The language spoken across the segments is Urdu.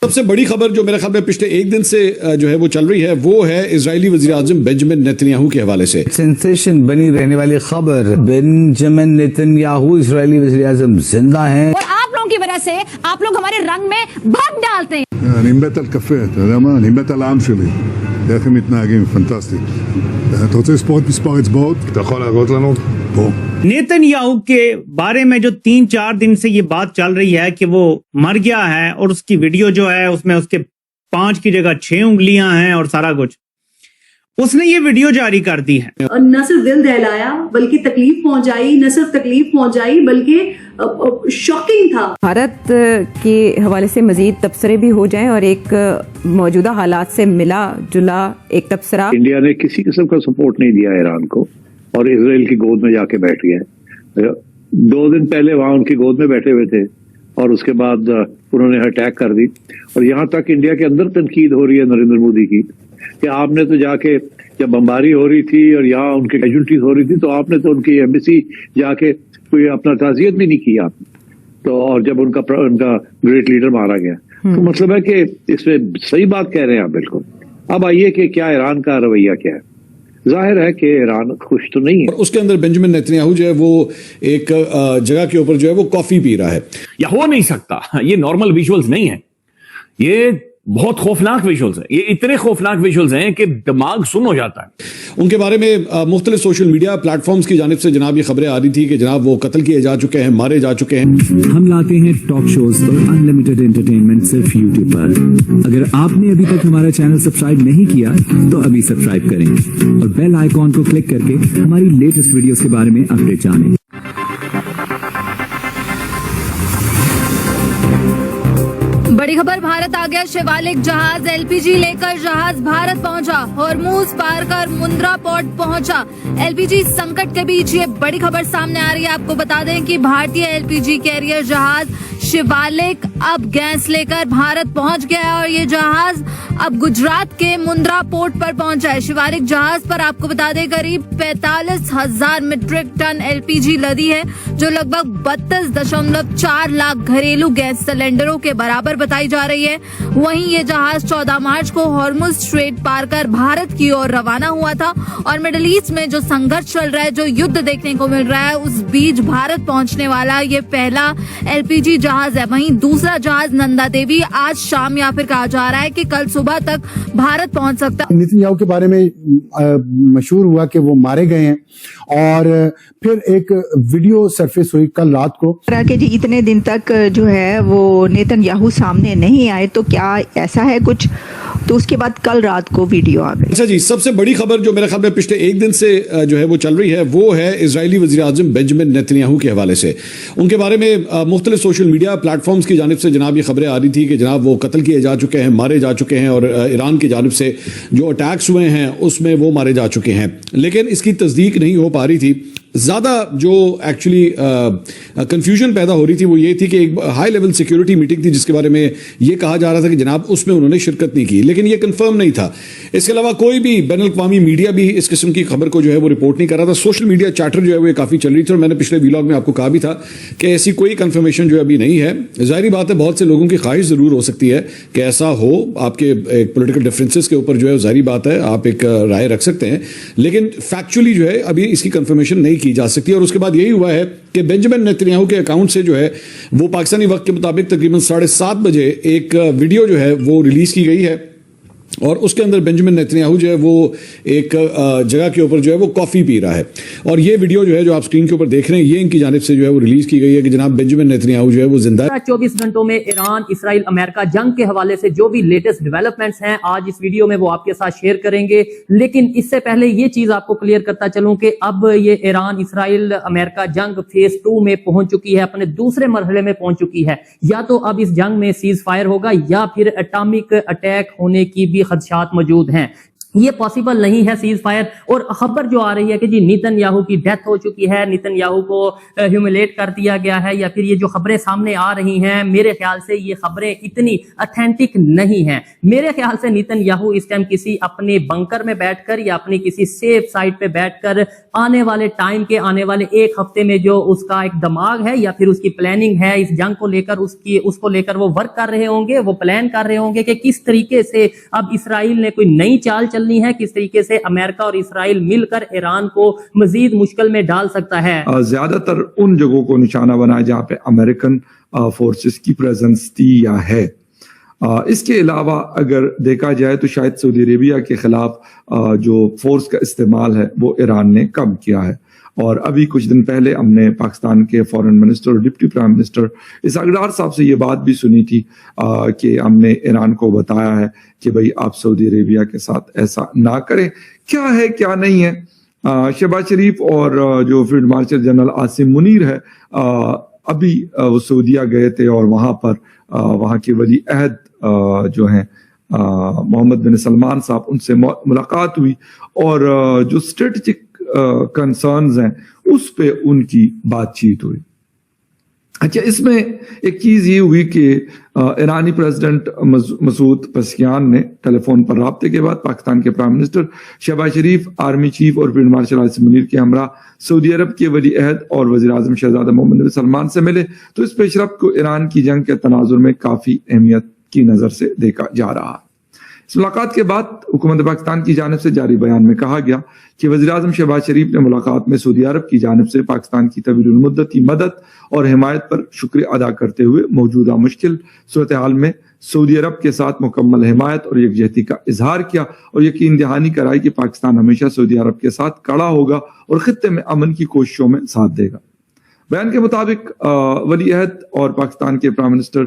سب سے بڑی خبر جو میرے خیال میں پچھلے ایک دن سے جو ہے وہ چل رہی ہے وہ ہے اسرائیلی وزیر اعظم بنجمن نیتن کے حوالے سے سینسیشن بنی رہنے والی خبر، بنجمن نیتن اسرائیلی وزیر اعظم زندہ ہیں، اور آپ لوگوں کی وجہ سے آپ لوگ ہمارے رنگ میں بھنگ ڈالتے ہیں. אני מת על קפה, אתה יודע מה? אני מת על העם שלי. איך הם מתנהגים, פנטסטי. אתה רוצה לספור את מספר אצבעות? אתה יכול להראות לנו? פה. نیتن یاہو کے بارے میں جو 3-4 دن سے یہ بات چل رہی ہے کہ وہ مر گیا ہے اور اس کی ویڈیو جو ہے اس میں اس کے 5 کی جگہ 6 انگلیاں ہیں اور سارا کچھ، اس نے یہ ویڈیو جاری کر دی ہے. نہ صرف دل دہلایا بلکہ تکلیف پہنچائی، نہ صرف تکلیف پہنچائی بلکہ شاکنگ تھا. بھارت کے حوالے سے مزید تبصرے بھی ہو جائیں اور ایک موجودہ حالات سے ملا جلا ایک تبصرہ. انڈیا نے کسی قسم کا سپورٹ نہیں دیا ایران کو اور اسرائیل کی گود میں جا کے بیٹھ گیا. 2 دن پہلے وہاں ان کی گود میں بیٹھے ہوئے تھے اور اس کے بعد انہوں نے اٹیک کر دی. اور یہاں تک انڈیا کے اندر تنقید ہو رہی ہے نریندر مودی کی کہ آپ نے تو جا کے جب بمباری ہو رہی تھی اور یہاں ان کی کیجولٹیز ہو رہی تھی تو آپ نے تو ان کی ایمبیسی جا کے کوئی اپنا تعزیت بھی نہیں کی آپ نے. تو اور جب ان کا گریٹ لیڈر مارا گیا تو مطلب ہے کہ اس میں صحیح بات کہہ رہے ہیں آپ بالکل. اب آئیے کہ کیا ایران کا رویہ کیا ہے. ظاہر ہے کہ ایران خوش تو نہیں ہے. اس کے اندر بنجمن نیتن جو ہے وہ ایک جگہ کے اوپر جو ہے وہ کافی پی رہا ہے. یا ہو نہیں سکتا، یہ نارمل ویژولز نہیں ہیں، یہ بہت خوفناک ویژولز ہیں. یہ اتنے خوفناک ویژولز ہیں کہ دماغ سن ہو جاتا ہے. ان کے بارے میں مختلف سوشل میڈیا پلیٹ فارمز کی جانب سے جناب یہ خبریں آ رہی تھی کہ جناب وہ قتل کیے جا چکے ہیں، مارے جا چکے ہیں. ہم لاتے ہیں ٹاک شوز اور انلمیٹڈ انٹرٹینمنٹ صرف یوٹیوب پر. اگر آپ نے ابھی تک ہمارا چینل سبسکرائب نہیں کیا تو ابھی سبسکرائب کریں اور بیل آئیکن کو کلک کر کے ہماری لیٹسٹ ویڈیوز کے بارے میں اپڈیٹ جانیں. بڑی خبر، بھارت آ گیا شیوالک جہاز. LPG لے کر جہاز بھارت پہنچا، ہارموز پار کر مندرا پورٹ پہنچا. LPG سنکٹ کے بیچ یہ بڑی خبر سامنے آ رہی ہے. آپ کو بتا دیں کہ بھارتی LPG کیریئر جہاز شیوالک اب گیس لے کر بھارت پہنچ گیا ہے اور یہ جہاز اب گجرات کے مندرا پورٹ پر پہنچا ہے. شیوالک جہاز پر آپ کو بتا دیں قریب 45,000 میٹرک ٹن LPG لدی ہے جو لگ بھگ 32.4 لاکھ گھریلو گیس سلنڈروں کے برابر بتائی جا رہی ہے. وہیں یہ جہاز 14 مارچ کو ہارموز اسٹریٹ پار کر بھارت کی اور روانہ ہوا تھا اور مڈل ایسٹ میں جو سنگھرش چل رہا ہے، جو یدھ دیکھنے کو مل رہا ہے، اس بیچ بھارت پہنچنے والا یہ پہلا LPG جہاز ہے. وہیں دوسرا جہاز نندا دیوی آج شام یا پھر کہا جا رہا ہے کہ کل صبح تک بھارت پہنچ سکتا. نیتن یاہو کے بارے میں مشہور ہوا کہ وہ مارے گئے ہیں اور پھر ایک ویڈیو سرفیس ہوئی کل رات کو کہ جی اتنے دن تک جو ہے وہ نیتن یاہو سامنے نہیں آئے تو کیا ایسا ہے کچھ، تو اس کے بعد کل رات کو ویڈیو آ گئی. اچھا جی، سب سے بڑی خبر جو میرے خیال میں پچھلے ایک دن سے جو ہے وہ چل رہی ہے وہ ہے اسرائیلی وزیر اعظم بنجمن نیتن کے حوالے سے. ان کے بارے میں مختلف سوشل میڈیا پلیٹ فارمز کی جانب سے جناب یہ خبریں آ رہی تھی کہ جناب وہ قتل کیے جا چکے ہیں، مارے جا چکے ہیں اور ایران کی جانب سے جو اٹیکس ہوئے ہیں اس میں وہ مارے جا چکے ہیں. لیکن اس کی تصدیق نہیں ہو پا رہی تھی. زیادہ جو ایکچولی کنفیوژن پیدا ہو رہی تھی وہ یہ تھی کہ ایک ہائی لیول سیکیورٹی میٹنگ تھی جس کے بارے میں یہ کہا جا رہا تھا کہ جناب اس میں انہوں نے شرکت نہیں کی، لیکن یہ کنفرم نہیں تھا. اس کے علاوہ کوئی بھی بین الاقوامی میڈیا بھی اس قسم کی خبر کو جو ہے وہ رپورٹ نہیں کر رہا تھا. سوشل میڈیا چیٹر جو ہے وہ یہ کافی چل رہی تھی اور میں نے پچھلے ویلاگ میں آپ کو کہا بھی تھا کہ ایسی کوئی کنفرمیشن جو ابھی نہیں ہے. ظاہری بات ہے بہت سے لوگوں کی خواہش ضرور ہو سکتی ہے کہ ایسا ہو، آپ کے پولیٹیکل ڈفرینسز کے اوپر جو ہے ظاہری بات ہے آپ ایک رائے رکھ سکتے ہیں، لیکن فیکچولی جو ہے ابھی اس کی کنفرمیشن نہیں کی جا سکتی. اور اس کے بعد یہی ہوا ہے کہ بنجمن نیتن کے اکاؤنٹ سے جو ہے وہ پاکستانی وقت کے مطابق تقریباً 7:30 بجے ایک ویڈیو جو ہے وہ ریلیز کی گئی ہے اور اس کے اندر بنجمن نیتن جو ہے وہ ایک جگہ کے اوپر جو ہے وہ کافی پی رہا ہے. اور یہ ویڈیو جو ہے جو آپ اسکرین کے اوپر دیکھ رہے ہیں یہ ان کی جانب سے جو ہے وہ ریلیز کی گئی ہے کہ جناب بنجمن نیتن جو ہے وہ زندہ ہے. 24 گھنٹوں میں ایران اسرائیل امریکہ جنگ کے حوالے سے جو بھی لیٹسٹ ڈیولپمنٹس ہیں آج اس ویڈیو میں وہ آپ کے ساتھ شیئر کریں گے. لیکن اس سے پہلے یہ چیز آپ کو کلیئر کرتا چلوں کہ اب یہ ایران اسرائیل امریکہ جنگ فیز 2 میں پہنچ چکی ہے، اپنے دوسرے مرحلے میں پہنچ چکی ہے. یا تو اب اس جنگ میں سیز فائر ہوگا یا پھر اٹامک اٹیک ہونے کی بھی خدشات موجود ہیں. یہ پاسبل نہیں ہے سیز فائر. اور خبر جو آ رہی ہے کہ جی نیتن یاہو کی ڈیتھ ہو چکی ہے, نیتن یاہو کو ہیوملیٹ کر دیا گیا ہے, یا پھر یہ جو خبریں سامنے آ رہی ہیں, میرے خیال سے یہ خبریں اتنی اتھینٹک نہیں ہیں. میرے خیال سے نیتن یاہو اس ٹائم کسی اپنے بنکر میں بیٹھ کر یا اپنی کسی سیف سائٹ پہ بیٹھ کر آنے والے ٹائم کے آنے والے ایک ہفتے میں جو اس کا ایک دماغ ہے یا پھر اس کی پلاننگ ہے اس جنگ کو لے کر, اس کو لے کر وہ ورک کر رہے ہوں گے, وہ پلان کر رہے ہوں گے کہ کس طریقے سے اب اسرائیل نے کوئی نئی چال چلنی ہے, کس طریقے سے امریکہ اور اسرائیل مل کر ایران کو مزید مشکل میں ڈال سکتا ہے. زیادہ تر ان جگہوں کو نشانہ بنایا جہاں پہ امریکن فورسز کی پریزنس تھی یا ہے. اس کے علاوہ اگر دیکھا جائے تو شاید سعودی عربیہ کے خلاف جو فورس کا استعمال ہے وہ ایران نے کم کیا ہے. اور ابھی کچھ دن پہلے ہم نے پاکستان کے فارن منسٹر اور deputy prime minister Ishaq Dar صاحب سے یہ بات بھی سنی تھی کہ ہم نے ایران کو بتایا ہے کہ بھئی آپ سعودی عربیہ کے ساتھ ایسا نہ کریں. کیا ہے کیا نہیں ہے, شہباز شریف اور جو field marshal general Asim Munir ہے ابھی وہ سعودیہ گئے تھے اور وہاں پر وہاں کے ولی عہد جو ہیں محمد بن سلمان صاحب, ان سے ملاقات ہوئی اور جو اسٹریٹجک کنسرنز ہیں اس پہ ان کی بات چیت ہوئی. اچھا, اس میں ایک چیز یہ ہوئی کہ ایرانی پریزیڈنٹ مسعود پزشکیان نے ٹیلی فون پر رابطے کے بعد پاکستان کے پرائم منسٹر شہباز شریف, آرمی چیف اور فیلڈ مارشل عاصم منیر کے ہمراہ سعودی عرب کے ولی عہد اور وزیر اعظم شہزادہ محمد بن سلمان سے ملے. تو اس پیش رفت کو ایران کی جنگ کے تناظر میں کافی اہمیت کی نظر سے دیکھا جا رہا ہے. اس ملاقات کے بعد حکومت پاکستان کی جانب سے جاری بیان میں کہا گیا کہ وزیر اعظم شہباز شریف نے ملاقات میں سعودی عرب کی جانب سے پاکستان کی طویل المدتی مدد اور حمایت پر شکریہ ادا کرتے ہوئے موجودہ مشکل صورتحال میں سعودی عرب کے ساتھ مکمل حمایت اور یکجہتی کا اظہار کیا اور یقین دہانی کرائی کہ پاکستان ہمیشہ سعودی عرب کے ساتھ کھڑا ہوگا اور خطے میں امن کی کوششوں میں ساتھ دے گا. بیان کے مطابق ولی عہد اور پاکستان کے پرائم منسٹر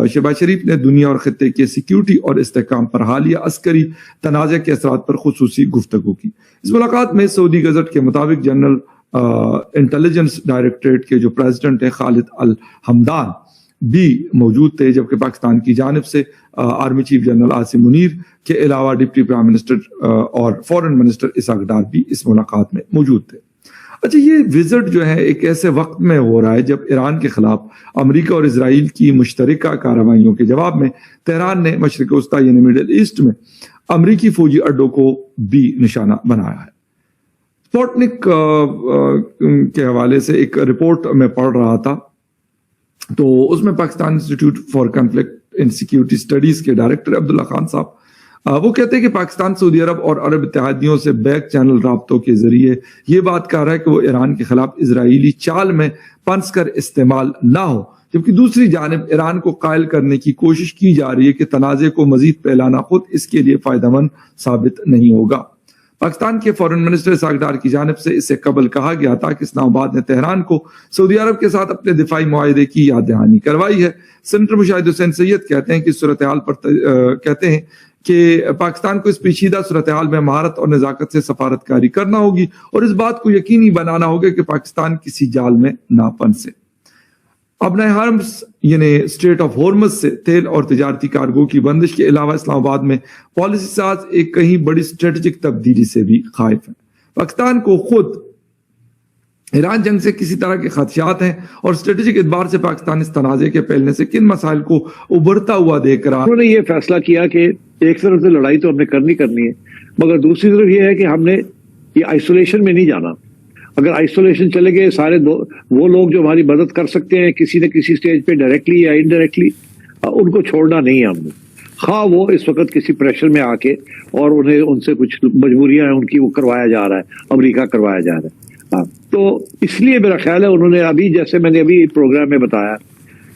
شہباز شریف نے دنیا اور خطے کے سیکیورٹی اور استحکام پر حالیہ عسکری تنازع کے اثرات پر خصوصی گفتگو کی. اس ملاقات میں سعودی گزٹ کے مطابق جنرل انٹیلیجنس ڈائریکٹریٹ کے جو پریزیڈنٹ ہیں خالد الحمدان بھی موجود تھے, جبکہ پاکستان کی جانب سے army chief general Asim Munir کے علاوہ ڈپٹی پرائم منسٹر اور فارن منسٹر اسحاق ڈار بھی اس ملاقات میں موجود تھے. اچھا, یہ وزٹ جو ہے ایک ایسے وقت میں ہو رہا ہے جب ایران کے خلاف امریکہ اور اسرائیل کی مشترکہ کارروائیوں کے جواب میں تہران نے مشرق وسطی یعنی مڈل ایسٹ میں امریکی فوجی اڈوں کو بھی نشانہ بنایا ہے. سپوٹنک کے حوالے سے ایک رپورٹ میں پڑھ رہا تھا تو اس میں Pakistan institute for conflict and security studies کے ڈائریکٹر عبداللہ خان صاحب وہ کہتے ہیں کہ پاکستان سعودی عرب اور عرب اتحادیوں سے بیک چینل رابطوں کے ذریعے یہ بات کہہ رہا ہے کہ وہ ایران کے خلاف اسرائیلی چال میں پنس کر استعمال نہ ہو, جبکہ دوسری جانب ایران کو قائل کرنے کی کوشش کی جا رہی ہے کہ تنازع کو مزید پھیلانا خود اس کے لیے فائدہ مند ثابت نہیں ہوگا. پاکستان کے فارن منسٹر اسحاق ڈار کی جانب سے اس سے قبل کہا گیا تھا کہ اسلام آباد نے تہران کو سعودی عرب کے ساتھ اپنے دفاعی معاہدے کی یاد دہانی کروائی ہے. سینیٹر مشاہد حسین سید کہتے ہیں کہ صورتحال پر کہتے ہیں کہ پاکستان کو اس پیچیدہ صورتحال میں مہارت اور نزاکت سے سفارت کاری کرنا ہوگی اور اس بات کو یقینی بنانا ہوگا کہ پاکستان کسی جال میں نہ پھنسے. ابن حرمز یعنی اسٹریٹ آف ہورمز سے تیل اور تجارتی کارگو کی بندش کے علاوہ اسلام آباد میں پالیسی ساز ایک کہیں بڑی اسٹریٹجک تبدیلی سے بھی خائف ہیں. پاکستان کو خود ایران جنگ سے کسی طرح کے خدشات ہیں اور اسٹریٹجک اعتبار سے پاکستان اس تنازع کے پھیلنے سے کن مسائل کو ابھرتا ہوا دیکھ رہا. انہوں نے یہ فیصلہ کیا کہ ایک طرف سے لڑائی تو ہم نے کرنی ہے, مگر دوسری طرف یہ ہے کہ ہم نے یہ آئسولیشن میں نہیں جانا. اگر آئسولیشن چلے گئے سارے وہ لوگ جو ہماری مدد کر سکتے ہیں کسی نہ کسی سٹیج پہ ڈائریکٹلی یا انڈائریکٹلی, ان کو چھوڑنا نہیں ہے ہم نے, خواہ وہ اس وقت کسی پریشر میں آ کے اور انہیں ان سے کچھ مجبوریاں ہیں ان کی وہ کروایا جا رہا ہے, امریکہ کروایا جا رہا ہے. تو اس لیے میرا خیال ہے انہوں نے ابھی جیسے میں نے ابھی پروگرام میں بتایا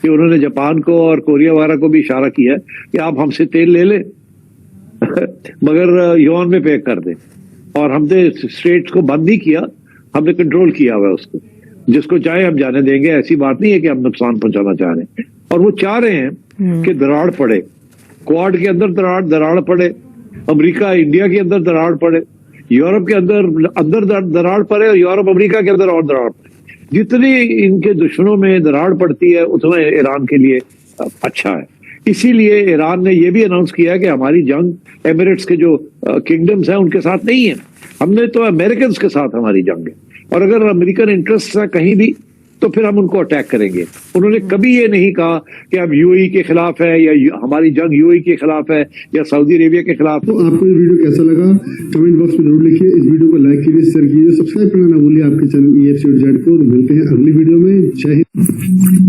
کہ انہوں نے جاپان کو اور کوریا وغیرہ کو بھی اشارہ کیا کہ آپ ہم سے تیل لے لیں مگر یون میں پیک کر دیں, اور ہم نے اسٹریٹس کو بند نہیں کیا, ہم نے کنٹرول کیا ہوا ہے اس کو, جس کو چاہے ہم جانے دیں گے. ایسی بات نہیں ہے کہ ہم نقصان پہنچانا چاہ رہے ہیں, اور وہ چاہ رہے ہیں کہ دراڑ پڑے, کوارڈ کے اندر دراڑ پڑے, امریکہ انڈیا کے اندر دراڑ پڑے, یورپ کے اندر دراڑ پڑے, اور یورپ امریکہ کے اندر اور دراڑ پڑے. جتنی ان کے دشمنوں میں دراڑ پڑتی ہے اتنا ایران کے لیے اچھا ہے, اسی لیے ایران نے یہ بھی اناؤنس کیا کہ ہماری جنگ ایمریٹس کے جو کنگڈمز ہیں ان کے ساتھ نہیں ہے، ہم نے تو امریکنز کے ساتھ ہماری جنگ ہے، اور اگر امریکن انٹرسٹ ہے کہیں بھی تو پھر ہم ان کو اٹیک کریں گے۔ انہوں نے کبھی یہ نہیں کہا کہ ہم یو اے کے خلاف ہے یا ہماری جنگ یو اے کے خلاف ہے یا سعودی عربیہ کے خلاف۔ تو آپ کو یہ ویڈیو کیسا لگا کمنٹ باکس میں ضرور لکھیے، اس ویڈیو کو لائک کیجیے، شیئر کیجیے، سبسکرائب کرنا نہ بھولیے آپ کے چینل EFC اور زیڈ کو۔ ملتے ہیں اگلی ویڈیو میں، جے ہند۔